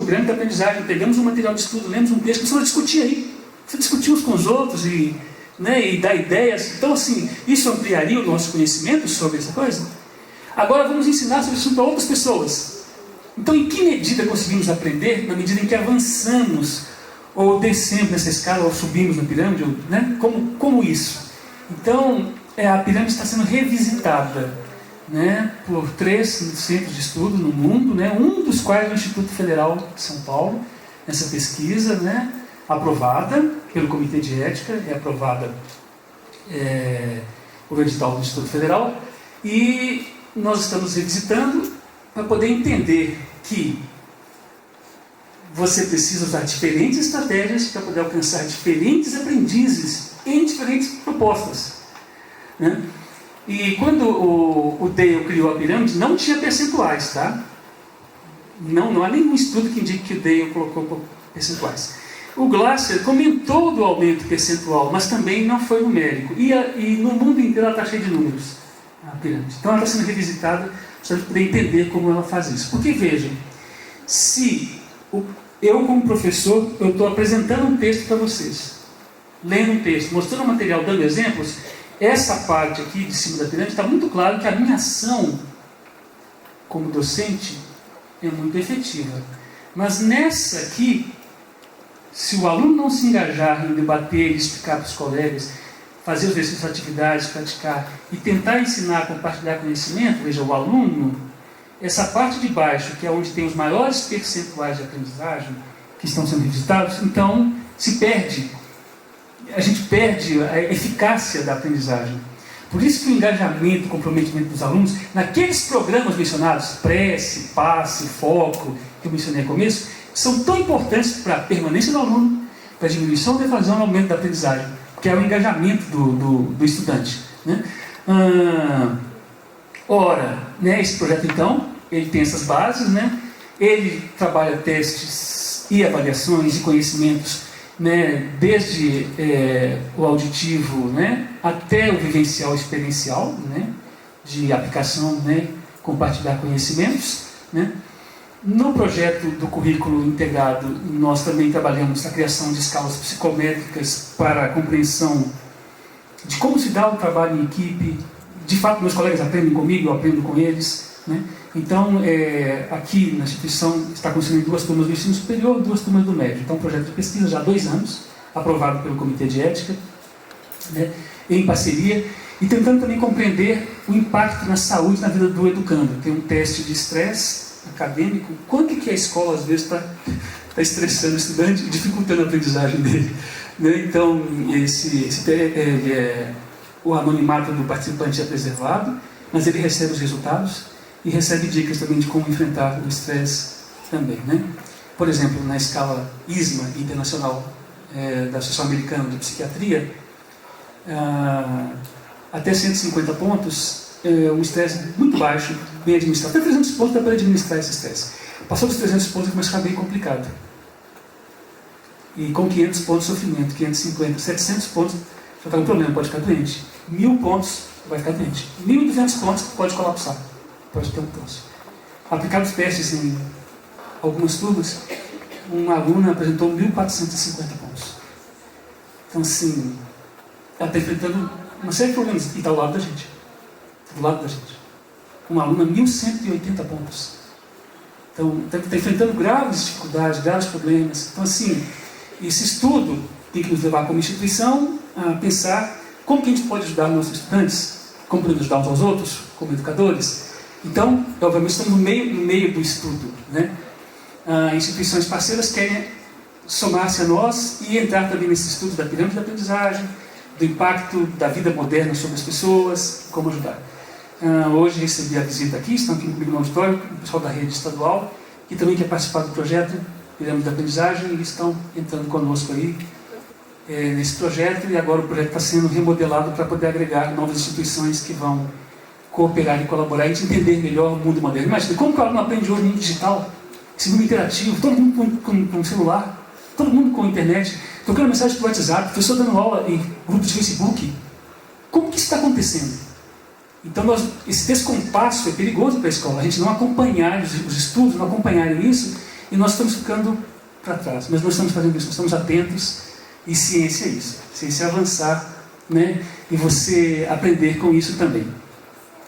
grande aprendizagem, pegamos um material de estudo, lemos um texto, começamos a discutir aí. Você discutir uns com os outros e dar ideias. Então, assim, isso ampliaria o nosso conhecimento sobre essa coisa? Agora vamos ensinar sobre isso para outras pessoas. Então, em que medida conseguimos aprender? Na medida em que avançamos, ou descemos nessa escala, ou subimos na pirâmide, ou, né? Como isso? Então, a pirâmide está sendo revisitada, né, por 3 centros de estudo no mundo, né, um dos quais é o Instituto Federal de São Paulo, nessa pesquisa, né, aprovada pelo Comitê de Ética, aprovada o edital do Instituto Federal, e nós estamos revisitando para poder entender que você precisa usar diferentes estratégias para poder alcançar diferentes aprendizes em diferentes propostas, né? E quando o Dale criou a pirâmide, não tinha percentuais, tá? Não há nenhum estudo que indique que o Dale colocou percentuais. O Glasser comentou do aumento percentual, mas também não foi numérico. E no mundo inteiro ela está cheia de números, a pirâmide. Então ela está sendo revisitada para poder entender como ela faz isso. Porque vejam, se eu como professor, eu estou apresentando um texto para vocês, lendo um texto, mostrando o material, dando exemplos, essa parte aqui de cima da pirâmide está muito claro que a minha ação como docente é muito efetiva. Mas nessa aqui, se o aluno não se engajar em debater, explicar para os colegas, fazer os exercícios de atividades, praticar e tentar ensinar, compartilhar conhecimento, veja, o aluno, essa parte de baixo, que é onde tem os maiores percentuais de aprendizagem que estão sendo revisitados, então se perde. A gente perde a eficácia da aprendizagem. Por isso que o engajamento, o comprometimento dos alunos, naqueles programas mencionados, prece, passe, foco, que eu mencionei no começo, são tão importantes para a permanência do aluno, para a diminuição da evasão e aumento da aprendizagem, que é o engajamento do estudante, né? Ora, né, esse projeto então, ele tem essas bases, né? Ele trabalha testes e avaliações e conhecimentos, né, desde o auditivo, né, até o vivencial experiencial, né, de aplicação, né, compartilhar conhecimentos, né. No projeto do currículo integrado, nós também trabalhamos a criação de escalas psicométricas para a compreensão de como se dá o trabalho em equipe. De fato, meus colegas aprendem comigo, eu aprendo com eles, né. Então, aqui na instituição está construindo 2 turmas do ensino superior, 2 turmas do médio. Então, um projeto de pesquisa já há 2 anos, aprovado pelo Comitê de Ética, né, em parceria, e tentando também compreender o impacto na saúde na vida do educando. Tem um teste de estresse acadêmico, quanto que a escola às vezes está estressando o estudante e dificultando a aprendizagem dele, né? Então, o anonimato do participante é preservado, mas ele recebe os resultados e recebe dicas também de como enfrentar o estresse também, né? Por exemplo, na escala ISMA, Internacional da Associação Americana de Psiquiatria, até 150 pontos, um estresse muito baixo, bem administrado. Até 300 pontos dá para administrar esse estresse. Passou dos 300 pontos começa a ficar bem complicado. E com 500 pontos, sofrimento. 550, 700 pontos, já está um problema, pode ficar doente. 1000 pontos, vai ficar doente. 1200 pontos, pode colapsar. Pode ter um pulso. Aplicados testes em algumas turmas, uma aluna apresentou 1450 pontos. Então, assim, ela está enfrentando uma série de problemas e está ao lado da gente. Do lado da gente. Uma aluna, 1180 pontos. Então, está enfrentando graves dificuldades, graves problemas. Então, assim, esse estudo tem que nos levar como instituição a pensar como que a gente pode ajudar os nossos estudantes, como podemos ajudar uns aos outros, como educadores. Então, obviamente, estamos no meio do estudo, né? Instituições parceiras querem somar-se a nós e entrar também nesse estudo da pirâmide da aprendizagem, do impacto da vida moderna sobre as pessoas, como ajudar. Hoje recebi a visita aqui, estão aqui comigo no auditório, o pessoal da rede estadual, que também quer participar do projeto Pirâmide da Aprendizagem, e eles estão entrando conosco aí nesse projeto, e agora o projeto está sendo remodelado para poder agregar novas instituições que vão cooperar e colaborar e entender melhor o mundo moderno. Imagina, como que o aluno aprende hoje no mundo digital, esse mundo interativo, todo mundo com celular, todo mundo com internet, trocando mensagem por WhatsApp, professor dando aula em grupos de Facebook. Como que isso está acontecendo? Então, esse descompasso é perigoso para a escola, a gente não acompanhar os estudos, não acompanharem isso, e nós estamos ficando para trás. Mas nós estamos fazendo isso, nós estamos atentos, e ciência é isso. Ciência é avançar, né? E você aprender com isso também.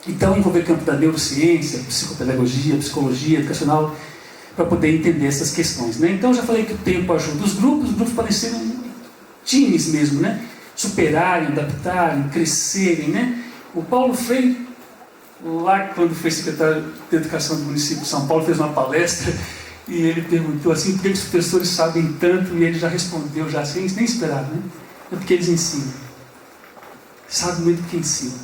Então, envolver o campo da neurociência, psicopedagogia, psicologia educacional, para poder entender essas questões, né? Então, eu já falei que o tempo ajuda os grupos podem ser times mesmo, né? Superarem, adaptarem, crescerem, né? O Paulo Freire, lá quando foi secretário de Educação do município de São Paulo, fez uma palestra e ele perguntou assim, por que os professores sabem tanto? E ele já respondeu, já sem nem esperar, né? É porque eles ensinam. Sabem muito porque ensinam,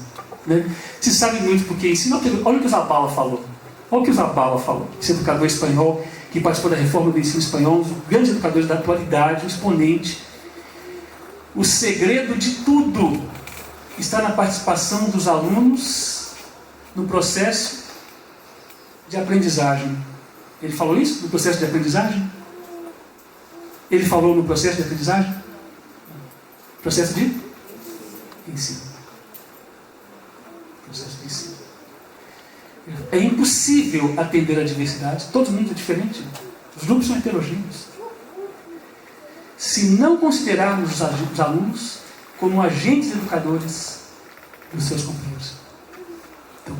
né? Se sabem muito porque ensinam, olha o que o Zabala falou. Olha o que o Zabala falou, esse educador espanhol que participou da reforma do ensino espanhol, um dos grandes educadores da atualidade, um exponente. O segredo de tudo está na participação dos alunos no processo de aprendizagem. Ele falou isso? No processo de aprendizagem? Ele falou no processo de aprendizagem? Processo de ensino. Processo de ensino. É impossível atender a diversidade. Todo mundo é diferente. Os grupos são heterogêneos. Se não considerarmos os alunos como agentes educadores dos seus companheiros. Então,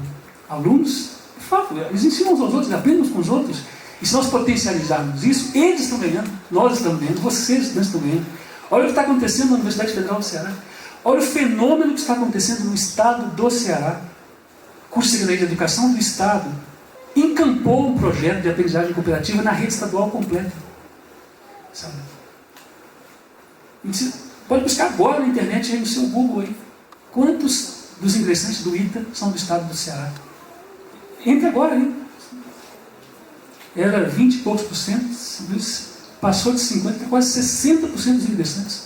alunos, de fato, eles ensinam uns aos outros, eles aprendem uns com os outros. E se nós potencializarmos isso, eles estão ganhando, nós estamos ganhando, vocês estão ganhando. Olha o que está acontecendo na Universidade Federal do Ceará. Olha o fenômeno que está acontecendo no estado do Ceará. O curso de Secretaria de Educação do Estado encampou um projeto de aprendizagem cooperativa na rede estadual completa. Sabe? Você pode buscar agora na internet, aí no seu Google aí. Quantos dos ingressantes do ITA são do estado do Ceará? Entre agora aí. Era 20 e poucos por cento, passou de 50% para quase 60% dos ingressantes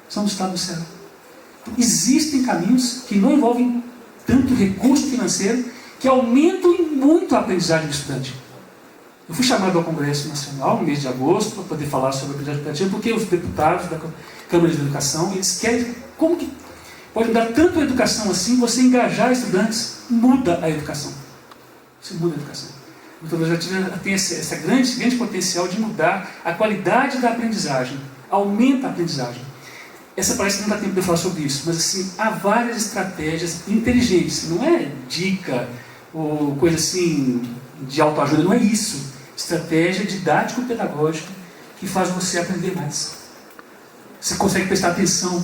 são do estado do Ceará. Então, existem caminhos que não envolvem tanto recurso financeiro, que aumentam muito a aprendizagem do estudante. Eu fui chamado ao Congresso Nacional no mês de agosto para poder falar sobre a aprendizagem cooperativa, porque os deputados da Câmara de Educação, eles querem, como que pode mudar tanto a educação assim, você engajar estudantes, muda a educação. Você muda a educação. A metodologia tem esse grande potencial de mudar a qualidade da aprendizagem, aumenta a aprendizagem. Essa parece que não dá tempo de eu falar sobre isso, mas assim, há várias estratégias inteligentes, não é dica ou coisa assim de autoajuda, não é isso. Estratégia didático-pedagógica que faz você aprender mais. Você consegue prestar atenção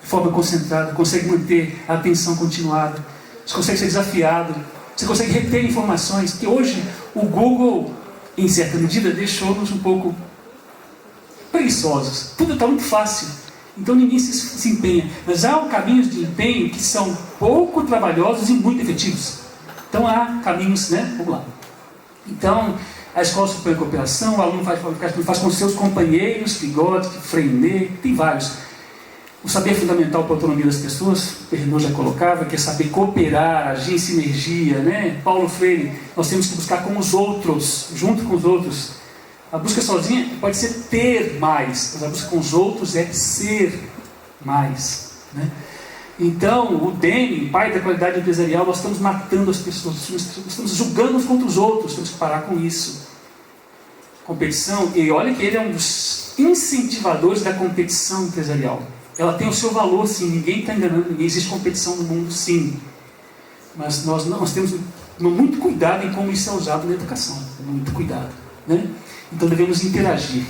de forma concentrada, consegue manter a atenção continuada, você consegue ser desafiado, você consegue reter informações, que hoje o Google, em certa medida, deixou-nos um pouco preguiçosos. Tudo está muito fácil, então ninguém se empenha. Mas há caminhos de empenho que são pouco trabalhosos e muito efetivos. Então há caminhos, né? Vamos lá. Então, a escola supõe cooperação, o aluno faz com seus companheiros, Vygotsky, Freinet, tem vários. O saber fundamental para a autonomia das pessoas, Pernod já colocava, que é saber cooperar, agir em sinergia, né? Paulo Freire, nós temos que buscar com os outros, junto com os outros. A busca sozinha pode ser ter mais, mas a busca com os outros é ser mais, né? Então, o Deming, pai da qualidade empresarial, nós estamos matando as pessoas, nós estamos julgando uns contra os outros, temos que parar com isso. Competição, e olha que ele é um dos incentivadores da competição empresarial. Ela tem o seu valor, sim, ninguém está enganando ninguém, existe competição no mundo, sim. Mas nós temos muito cuidado em como isso é usado na educação, muito cuidado, né? Então devemos interagir.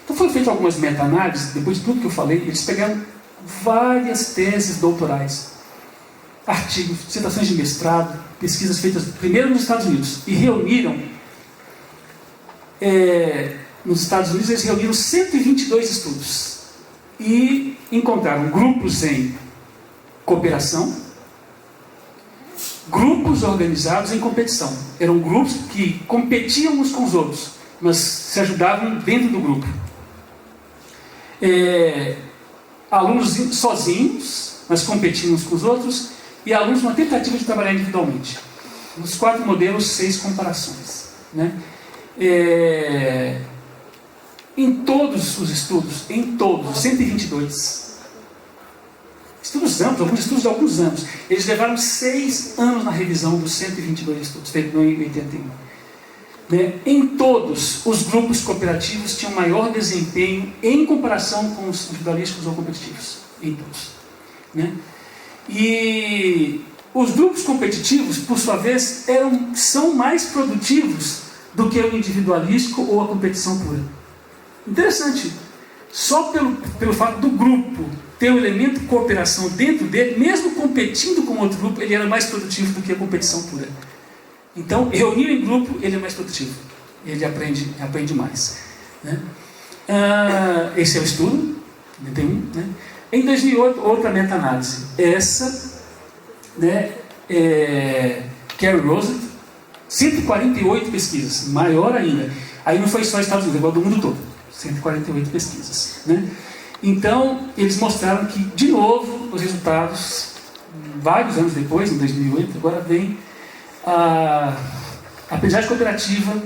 Então foram feitas algumas meta-análises, depois de tudo que eu falei, eles pegaram várias teses doutorais, artigos, dissertações de mestrado, pesquisas feitas primeiro nos Estados Unidos, e reuniram, nos Estados Unidos eles reuniram 122 estudos, e encontraram grupos em cooperação, grupos organizados em competição. Eram grupos que competiam uns com os outros, mas se ajudavam dentro do grupo. Alunos sozinhos, mas competiam uns com os outros, e alunos numa tentativa de trabalhar individualmente. Nos 4 modelos, 6 comparações, né? Em todos os estudos, em todos, os 122, estudos amplos, alguns estudos de alguns anos, eles levaram 6 anos na revisão dos 122 estudos, feitos em 81. né, em todos os grupos cooperativos tinham maior desempenho em comparação com os individualísticos ou competitivos. Em todos. Né? E os grupos competitivos, por sua vez, são mais produtivos do que o individualístico ou a competição pura. Interessante. Só pelo fato do grupo ter o elemento cooperação dentro dele, mesmo competindo com outro grupo, ele era mais produtivo do que a competição pura. Então, reunido em grupo, ele é mais produtivo. Ele aprende mais. Né? Esse é o estudo, 91. Né? Em 2008, outra meta-análise. Essa, né, Carey Rosset, 148 pesquisas, maior ainda. Aí não foi só Estados Unidos, agora do mundo todo. 148 pesquisas. Né? Então, eles mostraram que, de novo, os resultados, vários anos depois, em 2008, agora vem a aprendizagem cooperativa,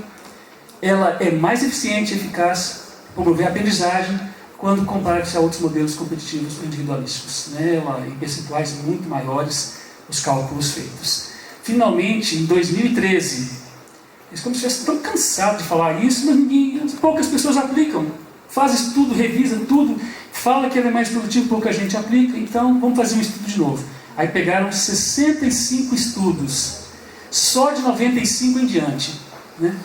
ela é mais eficiente e eficaz para promover a aprendizagem quando comparada a outros modelos competitivos ou individualísticos. Né? Ela, em percentuais muito maiores, os cálculos feitos. Finalmente, em 2013, eles como se estivessem tão cansados de falar isso, mas poucas pessoas aplicam. Faz estudo, revisa tudo, fala que ele é mais produtivo, pouca gente aplica, então vamos fazer um estudo de novo. Aí pegaram 65 estudos, só de 95 em diante. Né?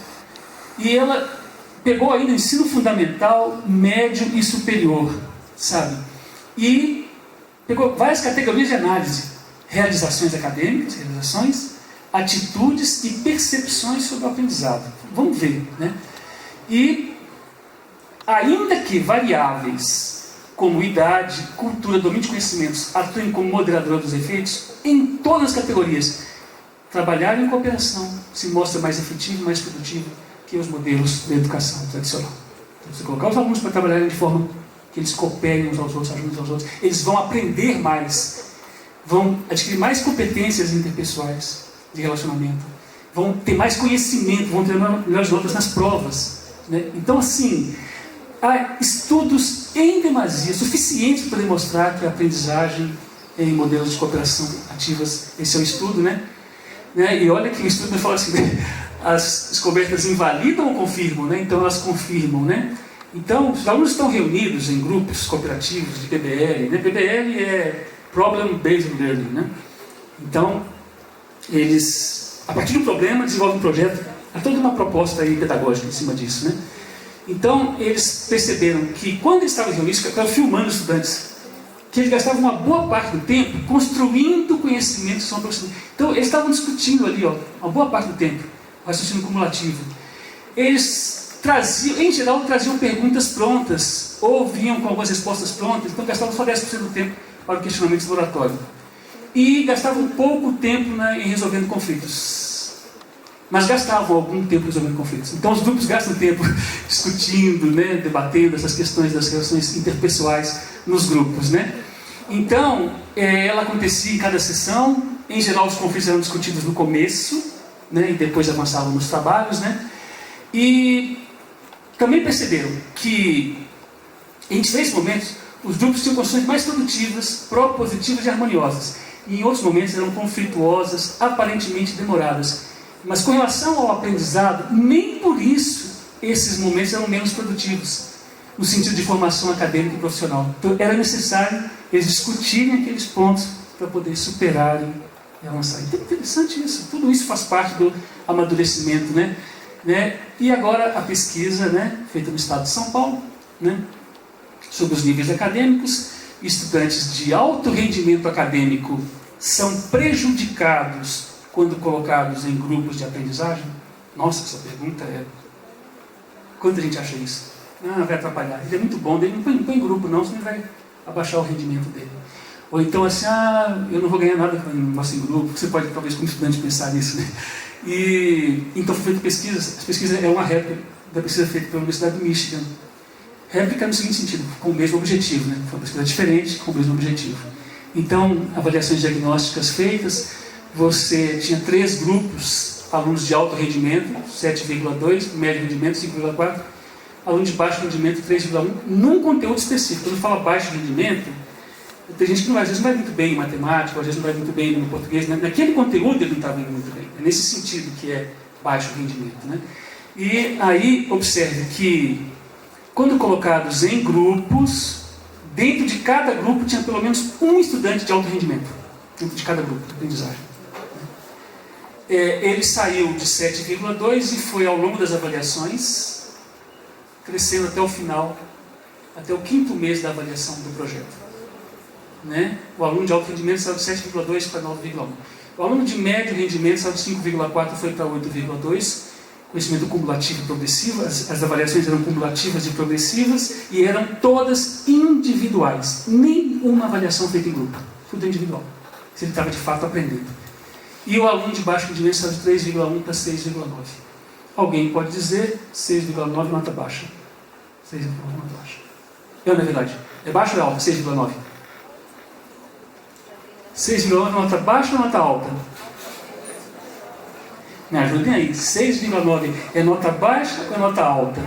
E ela pegou ainda ensino fundamental, médio e superior, sabe? E pegou várias categorias de análise. Realizações acadêmicas, atitudes e percepções sobre o aprendizado. Vamos ver, né? E, ainda que variáveis como idade, cultura, domínio de conhecimentos atuem como moderador dos efeitos, em todas as categorias, trabalhar em cooperação se mostra mais efetivo e mais produtivo que os modelos da educação tradicional. Então, você colocar os alunos para trabalharem de forma que eles cooperem uns aos outros, ajudem uns aos outros, eles vão aprender mais, vão adquirir mais competências interpessoais de relacionamento, vão ter mais conhecimento, vão ter melhores notas nas provas. Né? Então, assim, há estudos em demasia suficientes para demonstrar que a aprendizagem em modelos de cooperação ativas, esse é o estudo, né? E olha que o estudo fala assim, as descobertas invalidam ou confirmam, né? Então elas confirmam, né? Então, os alunos estão reunidos em grupos cooperativos de PBL, né? PBL é Problem Based Learning, né? Então, eles, a partir do problema, desenvolvem um projeto, há toda uma proposta aí pedagógica em cima disso, né? Então, eles perceberam que quando eles estavam reunidos, estavam filmando os estudantes, que eles gastavam uma boa parte do tempo construindo conhecimento sobre o raciocínio. Então, eles estavam discutindo ali, ó, uma boa parte do tempo, o raciocínio cumulativo. Eles traziam, em geral, traziam perguntas prontas, ou vinham com algumas respostas prontas, então gastavam só 10% do tempo para o questionamento exploratório. E gastavam pouco tempo em resolvendo conflitos. Mas gastavam algum tempo resolvendo conflitos. Então, os grupos gastam tempo discutindo, né, debatendo essas questões das relações interpessoais nos grupos, né? Então, ela acontecia em cada sessão. Em geral, os conflitos eram discutidos no começo, né, e depois avançavam nos trabalhos, né? E também perceberam que, em diferentes momentos, os grupos tinham condições mais produtivas, propositivas e harmoniosas. E em outros momentos eram conflituosas, aparentemente demoradas. Mas com relação ao aprendizado, nem por isso esses momentos eram menos produtivos, no sentido de formação acadêmica e profissional. Então era necessário eles discutirem aqueles pontos para poder superarem e avançar. Então é interessante isso, tudo isso faz parte do amadurecimento, né? E agora a pesquisa, né, feita no estado de São Paulo, né, sobre os níveis acadêmicos. Estudantes de alto rendimento acadêmico são prejudicados quando colocados em grupos de aprendizagem? Nossa, essa pergunta é... Quanta gente acha isso? Vai atrapalhar. Ele é muito bom, ele não põe em grupo não, senão ele vai abaixar o rendimento dele. Ou então assim, eu não vou ganhar nada com o nosso grupo. Você pode, talvez, como estudante, pensar nisso, né? E então foi feita pesquisa. Essa pesquisa é uma réplica da pesquisa feita pela Universidade do Michigan. Réplica no seguinte sentido, com o mesmo objetivo, né? Foi uma pesquisa diferente, com o mesmo objetivo. Então, avaliações diagnósticas feitas, você tinha 3 grupos, alunos de alto rendimento, 7,2, médio rendimento, 5,4, aluno de baixo rendimento, 3,1, num conteúdo específico. Quando fala baixo rendimento, tem gente que às vezes não vai muito bem em matemática, às vezes não vai muito bem no português, né? Naquele conteúdo ele não estava indo muito bem. É nesse sentido que é baixo rendimento, né? E aí, observe que, quando colocados em grupos, dentro de cada grupo tinha pelo menos um estudante de alto rendimento. Dentro de cada grupo de aprendizagem. Ele saiu de 7,2 e foi, ao longo das avaliações, crescendo até o final, até o 5º mês da avaliação do projeto. Né? O aluno de alto rendimento saiu de 7,2 para 9,1. O aluno de médio rendimento saiu de 5,4 e foi para 8,2. Conhecimento cumulativo e progressivo. As avaliações eram cumulativas e progressivas e eram todas individuais. Nenhuma avaliação feita em grupo. Tudo individual. Se ele estava de fato aprendendo. E o aluno de baixo rendimento saiu de 3,1 para 6,9. Alguém pode dizer 6,9 nota baixa. 6,9 nota baixa. Não é verdade. É baixo ou é alta? 6,9. 6,9 nota baixa ou nota alta? Me ajudem aí. 6,9 é nota baixa ou é nota alta?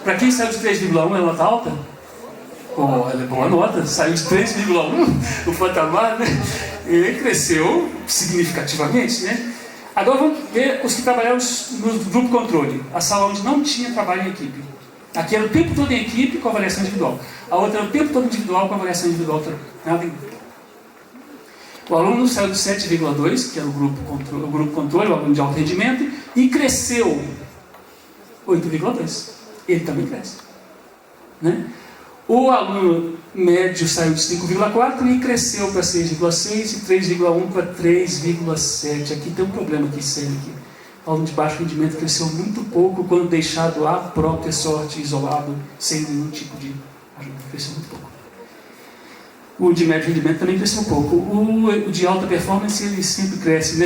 Para quem saiu de 3,1 é nota alta? Pô, ela é boa nota. Saiu de 3,1 o patamar, né? Ele cresceu significativamente, né? Agora vamos ver os que trabalharam no grupo controle. A sala onde não tinha trabalho em equipe. Aqui era o tempo todo em equipe com avaliação individual. A outra era o tempo todo individual com avaliação individual também. Nada em grupo. O aluno saiu de 7,2, que era o grupo controle, o aluno de alto rendimento, e cresceu 8,2. Ele também cresce. Né? O aluno médio saiu de 5,4 e cresceu para 6,6 e 3,1 para 3,7. Aqui tem um problema aqui sério. O aluno de baixo rendimento cresceu muito pouco quando deixado à própria sorte, isolado, sem nenhum tipo de ajuda. Cresceu muito pouco. O de médio rendimento também cresceu um pouco. O de alta performance, ele sempre cresce, né?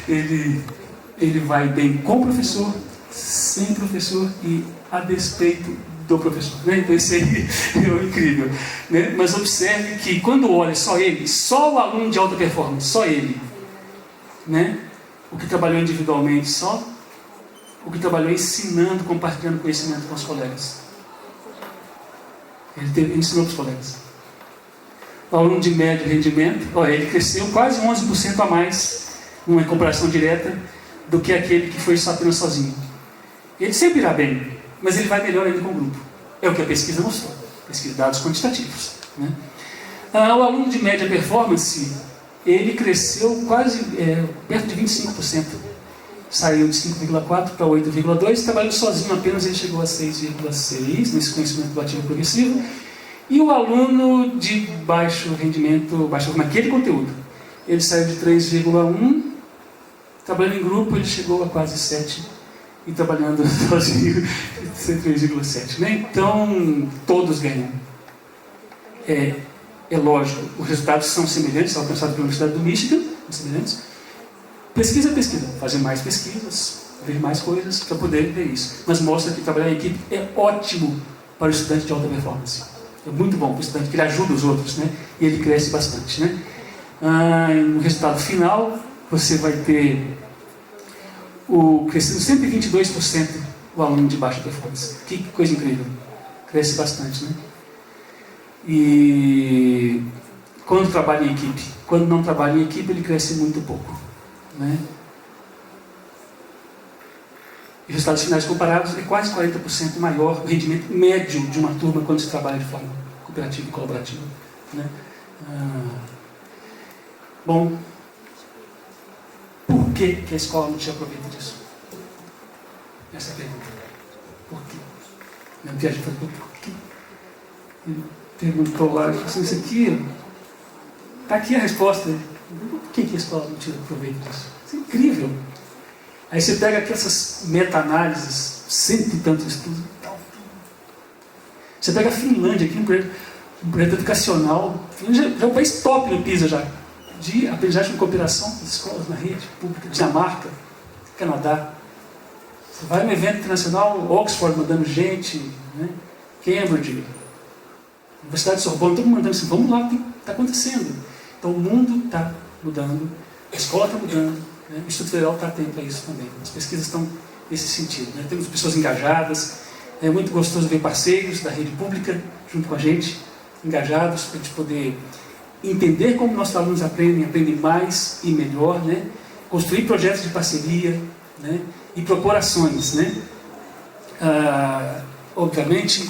Ele vai bem com o professor, sem professor e a despeito do professor. Né? Então isso aí é incrível. Né? Mas observe que quando olha só ele, só o aluno de alta performance, só ele, né? O que trabalhou individualmente, só o que trabalhou ensinando, compartilhando conhecimento com os colegas. Ele ensinou para os colegas. O aluno de médio rendimento, ele cresceu quase 11% a mais, numa comparação direta, do que aquele que foi apenas sozinho. Ele sempre irá bem, mas ele vai melhor ainda com o grupo. É o que a pesquisa mostrou. Pesquisa de dados quantitativos. Né? O aluno de média performance, ele cresceu quase perto de 25%. Saiu de 5,4 para 8,2, trabalhando sozinho apenas, ele chegou a 6,6 nesse conhecimento relativo progressivo. E o aluno de baixo rendimento, naquele conteúdo, ele saiu de 3,1, trabalhando em grupo ele chegou a quase 7, e trabalhando sozinho, 3,7. Né? Então, todos ganham. É lógico, os resultados são semelhantes, alcançados pela Universidade do Michigan, semelhantes. Pesquisa é pesquisa, fazer mais pesquisas, ver mais coisas para poder ver isso. Mas mostra que trabalhar em equipe é ótimo para o estudante de alta performance. É muito bom para o estudante, que ele ajuda os outros, né? E ele cresce bastante, né? No resultado final, você vai ter crescendo 122% o aluno de baixa performance. Que coisa incrível. Cresce bastante, né? E quando trabalha em equipe. Quando não trabalha em equipe, ele cresce muito pouco, né? E resultados finais comparados é quase 40% maior o rendimento médio de uma turma quando se trabalha de forma cooperativa e colaborativa. Né? Bom, por que a escola não tinha proveito disso? Essa é a pergunta. Por quê? A viagem foi por quê? Ele perguntou lá, assim, isso aqui, está aqui a resposta. Por que a escola não tira proveito disso? Isso é incrível. Aí você pega aqui essas meta-análises, cento e tantos estudos. Você pega a Finlândia, aqui um projeto educacional, já é um país top no PISA já, de aprendizagem de cooperação das escolas na rede pública, Dinamarca, Canadá. Você vai no evento internacional, Oxford mandando gente, né? Cambridge, Universidade de Sorbonne, todo mundo mandando assim, vamos lá, está acontecendo. Então o mundo está mudando, a escola está mudando, né? O Instituto Federal está atento a isso também. As pesquisas estão nesse sentido. Né? Temos pessoas engajadas, é muito gostoso ver parceiros da rede pública junto com a gente, engajados, para a gente poder entender como nossos alunos aprendem mais e melhor, né? Construir projetos de parceria, né? e propor ações, né? Obviamente,